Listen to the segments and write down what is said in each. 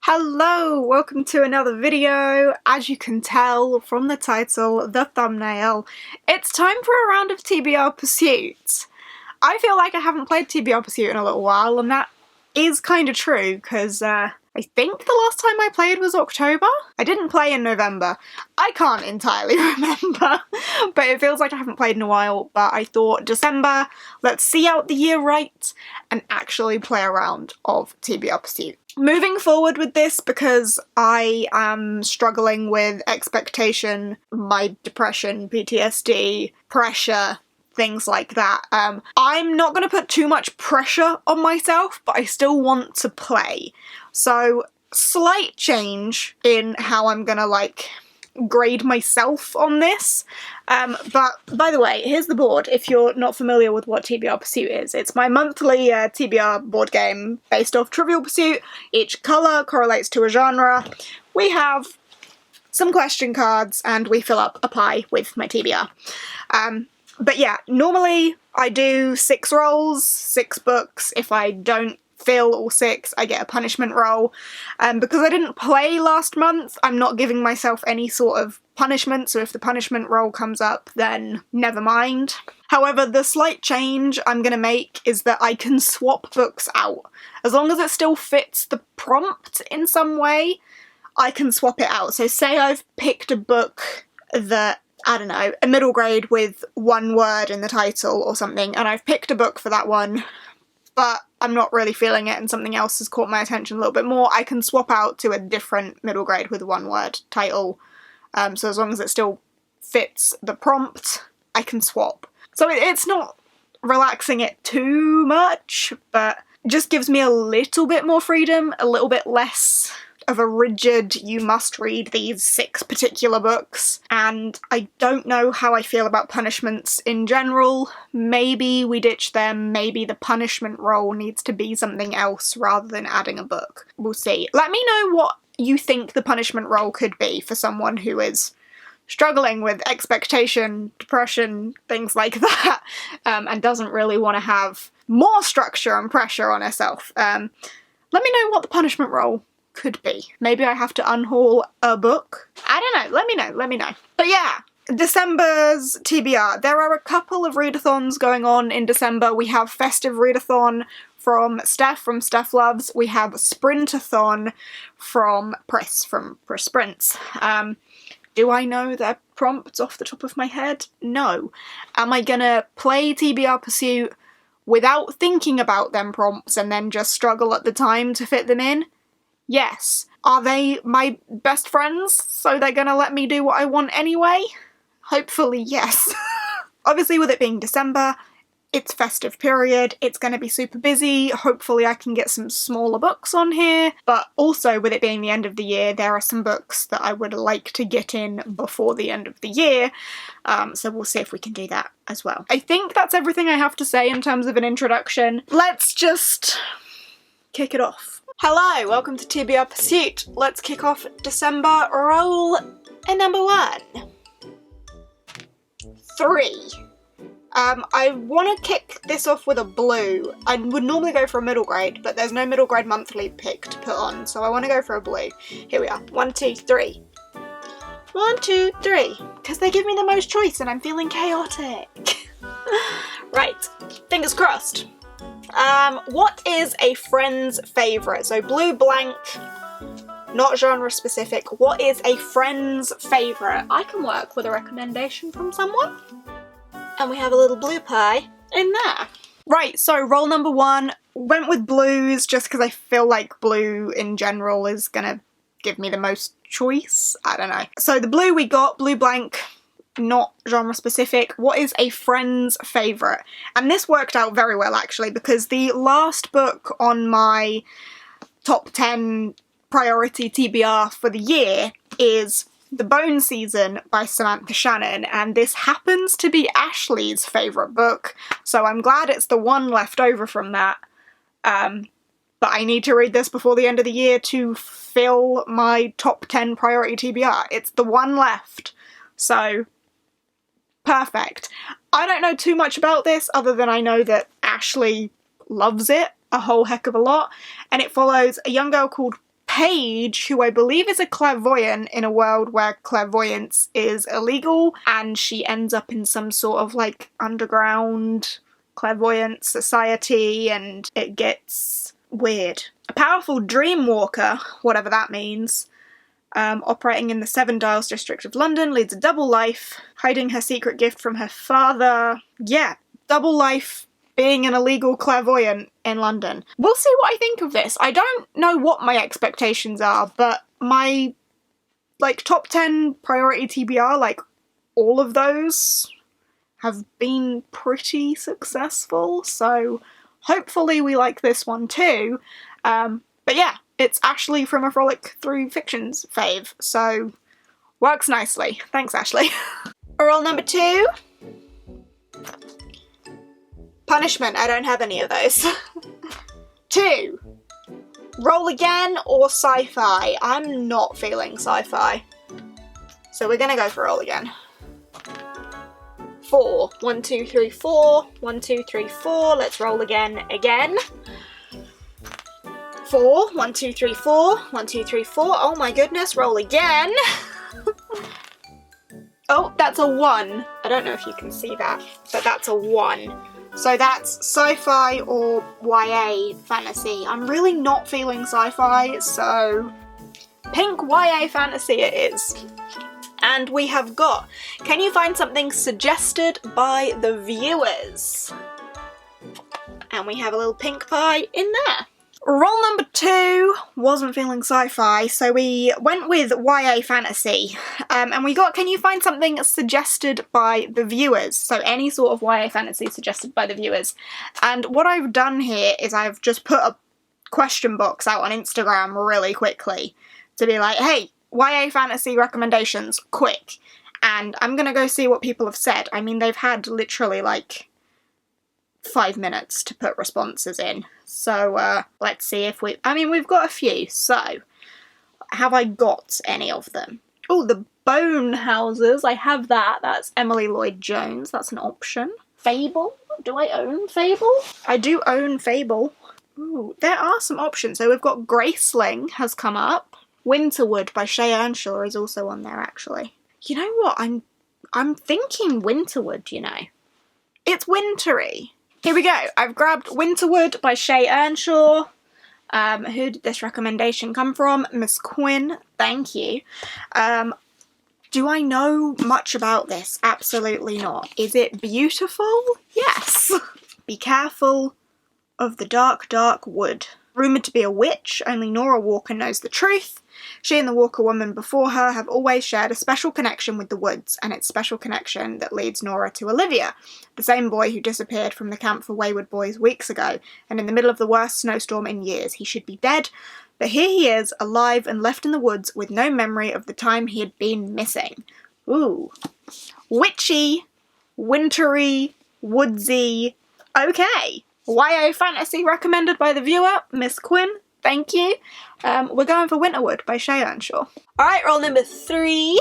Hello, welcome to another video. As you can tell from the title, the thumbnail, it's time for a round of TBR Pursuit. I feel like I haven't played TBR Pursuit in a little while, and that is kind of true, because I think the last time I played was October? I didn't play in November. I can't entirely remember, but it feels like I haven't played in a while, but I thought December, let's see out the year right, and actually play a round of TBR Pursuit. Moving forward with this, because I am struggling with expectation, my depression, PTSD, pressure, things like that, I'm not going to put too much pressure on myself, but I still want to play. So, slight change in how I'm going to, grade myself on this. But, by the way, here's the board, if you're not familiar with what TBR Pursuit is. It's my monthly TBR board game based off Trivial Pursuit. Each colour correlates to a genre. We have some question cards, and we fill up a pie with my TBR. But yeah, normally I do 6 rolls, 6 books. If I don't fill all 6, I get a punishment roll. Because I didn't play last month, I'm not giving myself any sort of punishment, so if the punishment roll comes up, then never mind. However, the slight change I'm going to make is that I can swap books out. As long as it still fits the prompt in some way, I can swap it out. So say I've picked a book that, I don't know, a middle grade with 1 word in the title or something, and I've picked a book for that one, but I'm not really feeling it and something else has caught my attention a little bit more, I can swap out to a different middle grade with a 1 word title. So as long as it still fits the prompt, I can swap. So it's not relaxing it too much, but just gives me a little bit more freedom, a little bit less of a rigid, you must read these 6 particular books, and I don't know how I feel about punishments in general. Maybe we ditch them, maybe the punishment roll needs to be something else rather than adding a book. We'll see. Let me know what you think the punishment roll could be for someone who is struggling with expectation, depression, things like that, and doesn't really want to have more structure and pressure on herself. Let me know what the punishment roll could be. Maybe I have to unhaul a book. I don't know. Let me know. But yeah, December's TBR. There are a couple of readathons going on in December. We have Festive Readathon from Steph Loves. We have Sprintathon from Pris Sprints. Do I know their prompts off the top of my head? No. Am I gonna play TBR Pursuit without thinking about them prompts and then just struggle at the time to fit them in? Yes. Are they my best friends, so they're gonna let me do what I want anyway? Hopefully, yes. Obviously, with it being December, it's festive period, it's gonna be super busy, hopefully I can get some smaller books on here, but also with it being the end of the year, there are some books that I would like to get in before the end of the year, so we'll see if we can do that as well. I think that's everything I have to say in terms of an introduction. Let's just kick it off. Hello, welcome to TBR Pursuit. Let's kick off December. Roll in number 1. 3. I want to kick this off with a blue. I would normally go for a middle grade, but there's no middle grade monthly pick to put on, so I want to go for a blue. Here we are. 1, 2, 3. 1, 2, 3. Because they give me the most choice and I'm feeling chaotic. Right. Fingers crossed. What is a friend's favourite? So blue blank, not genre specific. What is a friend's favourite? I can work with a recommendation from someone. And we have a little blue pie in there. Right, so roll number 1. Went with blues just because I feel like blue in general is gonna give me the most choice. I don't know. So the blue we got, blue blank, not genre specific. What is a friend's favourite? And this worked out very well actually, because the last book on my top 10 priority TBR for the year is The Bone Season by Samantha Shannon, and this happens to be Ashley's favourite book, so I'm glad it's the one left over from that. But I need to read this before the end of the year to fill my top 10 priority TBR. It's the one left, so perfect. I don't know too much about this other than I know that Ashley loves it a whole heck of a lot, and it follows a young girl called Paige, who I believe is a clairvoyant in a world where clairvoyance is illegal, and she ends up in some sort of like underground clairvoyant society, and it gets weird. A powerful dream walker, whatever that means, operating in the Seven Dials district of London, leads a double life, hiding her secret gift from her father. Yeah, double life, being an illegal clairvoyant in London. We'll see what I think of this. I don't know what my expectations are, but my, like, top 10 priority TBR, like, all of those have been pretty successful, so hopefully we like this one too. But yeah, it's Ashley from a Frolic Through Fictions fave, so works nicely. Thanks, Ashley. Roll number 2. Punishment, I don't have any of those. 2. Roll again or sci-fi? I'm not feeling sci-fi. So we're gonna go for roll again. 4. 1, 2, 3, 4. 1, 2, 3, 4. Let's roll again. 4. 1, 2, 3, 4. 1, 2, 3, 4. Oh my goodness, roll again. Oh, that's a 1. I don't know if you can see that, but that's a 1. So that's sci-fi or YA fantasy. I'm really not feeling sci-fi, so pink YA fantasy it is. And we have got, can you find something suggested by the viewers? And we have a little pink pie in there. Roll number 2 wasn't feeling sci-fi, so we went with YA fantasy. And we got, can you find something suggested by the viewers? So any sort of YA fantasy suggested by the viewers. And what I've done here is I've just put a question box out on Instagram really quickly to be like, hey, YA fantasy recommendations, quick. And I'm gonna go see what people have said. I mean, they've had literally like 5 minutes to put responses in. So let's see if we've got a few. So have I got any of them? Oh, the Bone Houses, I have that. That's Emily Lloyd-Jones. That's an option. Fable? Do I own Fable? I do own Fable. Ooh, there are some options. So we've got Graceling has come up. Winterwood by Shea Earnshaw is also on there, actually. You know what? I'm thinking Winterwood, you know. It's wintry. Here we go. I've grabbed Winterwood by Shea Earnshaw. Who did this recommendation come from? Miss Quinn. Thank you. Do I know much about this? Absolutely not. Is it beautiful? Yes. Be careful of the dark, dark wood. Rumoured to be a witch, only Nora Walker knows the truth. She and the Walker woman before her have always shared a special connection with the woods, and it's special connection that leads Nora to Olivia, the same boy who disappeared from the camp for wayward boys weeks ago, and in the middle of the worst snowstorm in years. He should be dead, but here he is, alive and left in the woods with no memory of the time he had been missing. Ooh. Witchy, wintry, woodsy. Okay. YA fantasy recommended by the viewer, Miss Quinn. Thank you. We're going for Winterwood by Shea Earnshaw. Alright, roll number 3.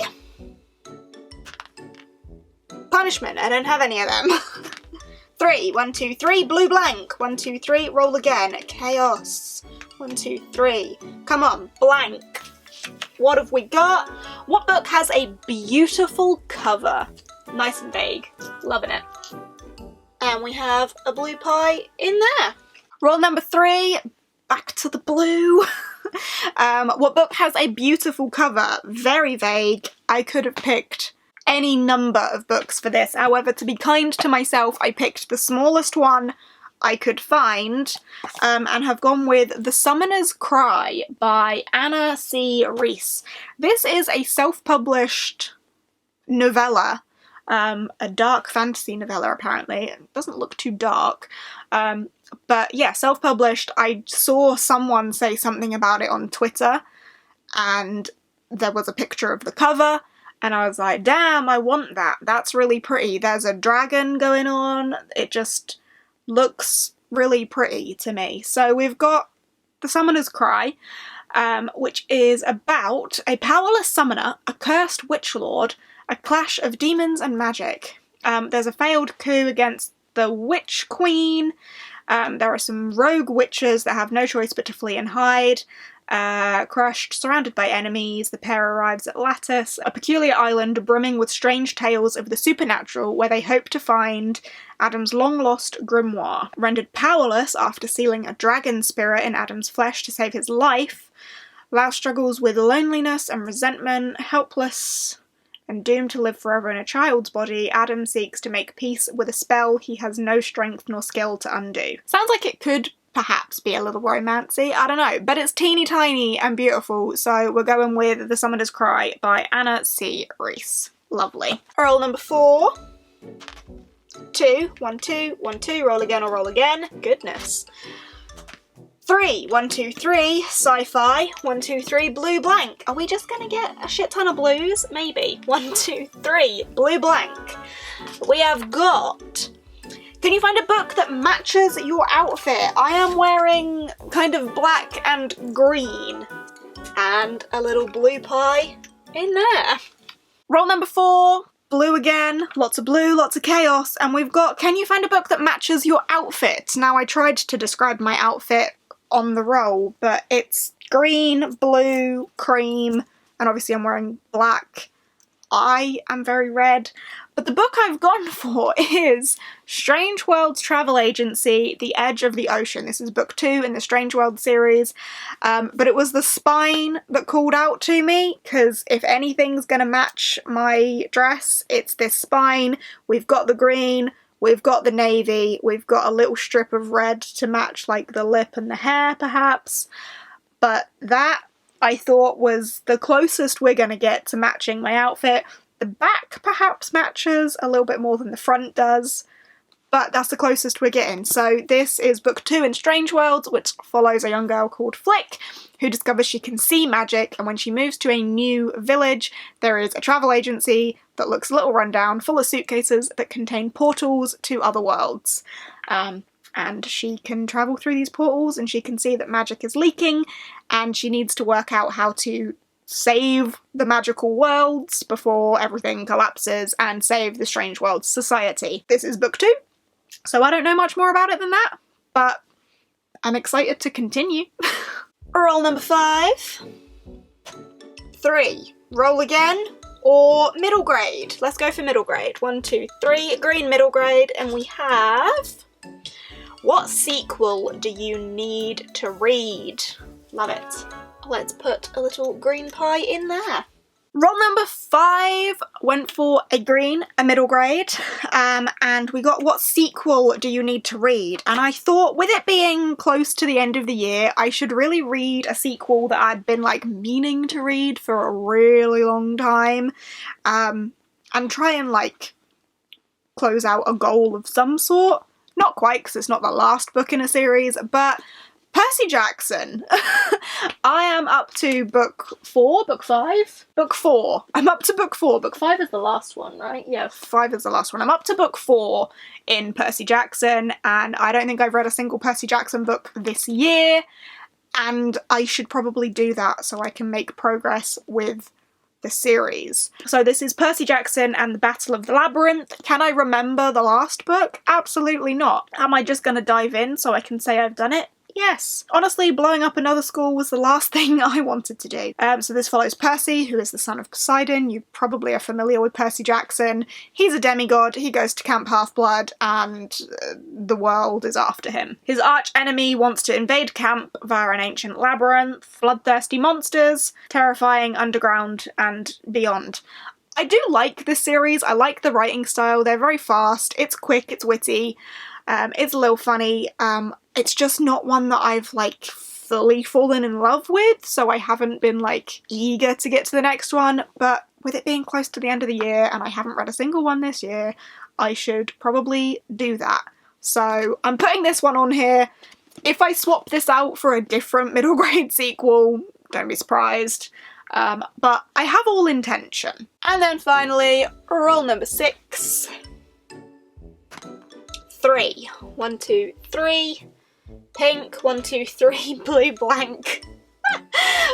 Punishment. I don't have any of them. 3. 1, 2, 3. Blue blank. 1, 2, 3. Roll again. Chaos. 1, 2, 3. Come on. Blank. What have we got? What book has a beautiful cover? Nice and vague. Loving it. And we have a blue pie in there. Roll number 3. Back to the blue. What book has a beautiful cover? Very vague. I could have picked any number of books for this. However, to be kind to myself, I picked the smallest one I could find, and have gone with The Summoner's Cry by Anna C. Reese. This is a self-published novella. A dark fantasy novella, apparently. It doesn't look too dark. But yeah, self-published. I saw someone say something about it on Twitter, and there was a picture of the cover, and I was like, damn, I want that. That's really pretty. There's a dragon going on. It just looks really pretty to me. So we've got The Summoner's Cry, which is about a powerless summoner, a cursed witch lord, a clash of demons and magic. There's a failed coup against the Witch Queen, There are some rogue witches that have no choice but to flee and hide. Crushed, surrounded by enemies, the pair arrives at Lattice, a peculiar island brimming with strange tales of the supernatural, where they hope to find Adam's long-lost grimoire. Rendered powerless after sealing a dragon spirit in Adam's flesh to save his life, Lau struggles with loneliness and resentment. Helpless and doomed to live forever in a child's body, Adam seeks to make peace with a spell he has no strength nor skill to undo. Sounds like it could perhaps be a little romancy, I don't know, but it's teeny tiny and beautiful, so we're going with The Summoner's Cry by Anna C. Reese. Lovely. Roll number 4. 2, 1, 2, 1, 2, roll again or roll again. Goodness. 3, 1, 2, 3, sci-fi, 1, 2, 3, blue blank. Are we just gonna get a shit ton of blues? Maybe. 1, 2, 3, blue blank. We have got... Can you find a book that matches your outfit? I am wearing kind of black and green. And a little blue pie in there. Roll number 4, blue again. Lots of blue, lots of chaos. And we've got, can you find a book that matches your outfit? Now, I tried to describe my outfit on the roll, but it's green, blue, cream, and obviously I'm wearing black. I am very red. But the book I've gone for is Strange Worlds Travel Agency, The Edge of the Ocean. This is book 2 in the Strange World series. But it was the spine that called out to me, because if anything's going to match my dress, it's this spine. We've got the green, we've got the navy, we've got a little strip of red to match like the lip and the hair perhaps. But that, I thought, was the closest we're going to get to matching my outfit. The back perhaps matches a little bit more than the front does, but that's the closest we're getting. So this is book 2 in Strange Worlds, which follows a young girl called Flick, who discovers she can see magic, and when she moves to a new village, there is a travel agency that looks a little rundown, full of suitcases that contain portals to other worlds. And she can travel through these portals, and she can see that magic is leaking, and she needs to work out how to save the magical worlds before everything collapses and save the Strange Worlds Society. This is book 2, so I don't know much more about it than that, but I'm excited to continue. Roll number 5. 3. Roll again, or middle grade. Let's go for middle grade. 1, 2, 3, green middle grade, and we have... What sequel do you need to read? Love it. Let's put a little green pie in there. Roll number 5 went for a green, a middle grade, and we got what sequel do you need to read? And I thought, with it being close to the end of the year, I should really read a sequel that I'd been like meaning to read for a really long time, and try and like close out a goal of some sort. Not quite, because it's not the last book in a series, but Percy Jackson. I am up to book 4, book 5? Book 4. I'm up to book 4. Book 5 is the last one, right? Yeah, 5 is the last one. I'm up to book 4 in Percy Jackson, and I don't think I've read a single Percy Jackson book this year, and I should probably do that so I can make progress with the series. So this is Percy Jackson and the Battle of the Labyrinth. Can I remember the last book? Absolutely not. Am I just gonna dive in so I can say I've done it? Yes. Honestly, blowing up another school was the last thing I wanted to do. So this follows Percy, who is the son of Poseidon. You probably are familiar with Percy Jackson. He's a demigod, he goes to Camp Half-Blood, and the world is after him. His arch enemy wants to invade camp via an ancient labyrinth, bloodthirsty monsters, terrifying underground, and beyond. I do like this series. I like the writing style. They're very fast, it's quick, it's witty, it's a little funny. It's just not one that I've like fully fallen in love with, so I haven't been like eager to get to the next one, but with it being close to the end of the year and I haven't read a single one this year, I should probably do that. So I'm putting this one on here. If I swap this out for a different middle grade sequel, don't be surprised. But I have all intention. And then finally, roll number 6. 3. 1, 2, 3. Pink. 1, 2, 3. Blue blank.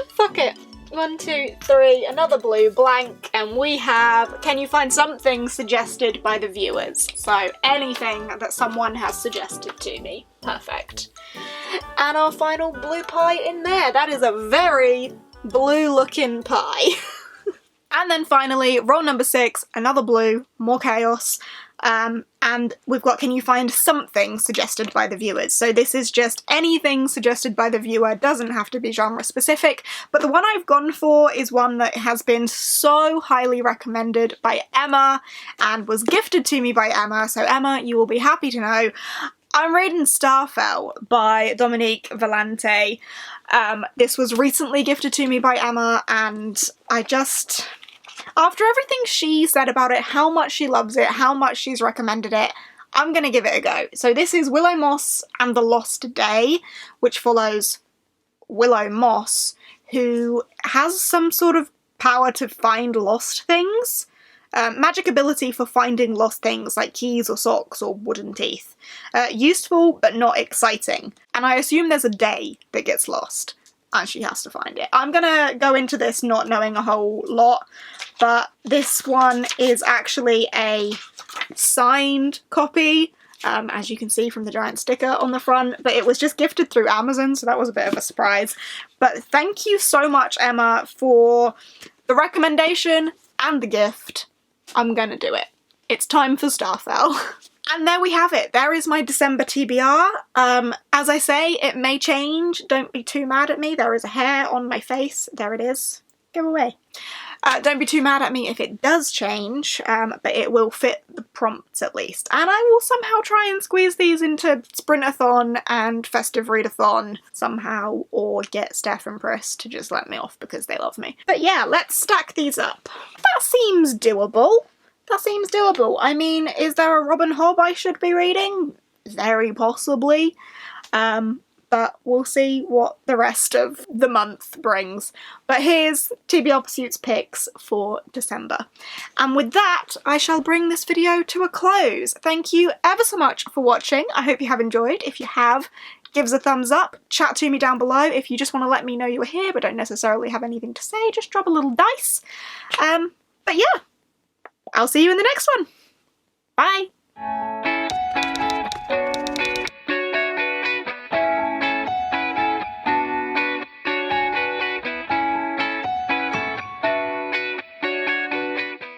Fuck it. 1, 2, 3. Another blue blank. And we have, can you find something suggested by the viewers? So anything that someone has suggested to me. Perfect. And our final blue pie in there. That is a very blue looking pie. And then finally, roll number 6, another blue, more chaos. And we've got, can you find something suggested by the viewers? So this is just anything suggested by the viewer, doesn't have to be genre specific, but the one I've gone for is one that has been so highly recommended by Emma and was gifted to me by Emma. So Emma, you will be happy to know I'm reading Starfell by Dominique Valente. This was recently gifted to me by Emma, and I just, after everything she said about it, how much she loves it, how much she's recommended it, I'm gonna give it a go. So this is Willow Moss and the Lost Day, which follows Willow Moss, who has some sort of power to find lost things. Magic ability for finding lost things like keys or socks or wooden teeth. Useful but not exciting. And I assume there's a day that gets lost and she has to find it. I'm gonna go into this not knowing a whole lot, but this one is actually a signed copy, as you can see from the giant sticker on the front, but it was just gifted through Amazon, so that was a bit of a surprise. But thank you so much, Emma, for the recommendation and the gift. I'm gonna do it. It's time for Starfell. And there we have it. There is my December TBR. As I say, it may change. Don't be too mad at me. There is a hair on my face. There it is. Go away. Don't be too mad at me if it does change, but it will fit the prompts at least. And I will somehow try and squeeze these into Sprintathon and Festive Readathon somehow, or get Steph and Pris to just let me off because they love me. But yeah, let's stack these up. That seems doable. That seems doable. I mean, is there a Robin Hobb I should be reading? Very possibly. But we'll see what the rest of the month brings. But here's TBR Pursuit's picks for December. And with that, I shall bring this video to a close. Thank you ever so much for watching. I hope you have enjoyed. If you have, give us a thumbs up. Chat to me down below. If you just want to let me know you were here but don't necessarily have anything to say, just drop a little dice. But yeah, I'll see you in the next one. Bye!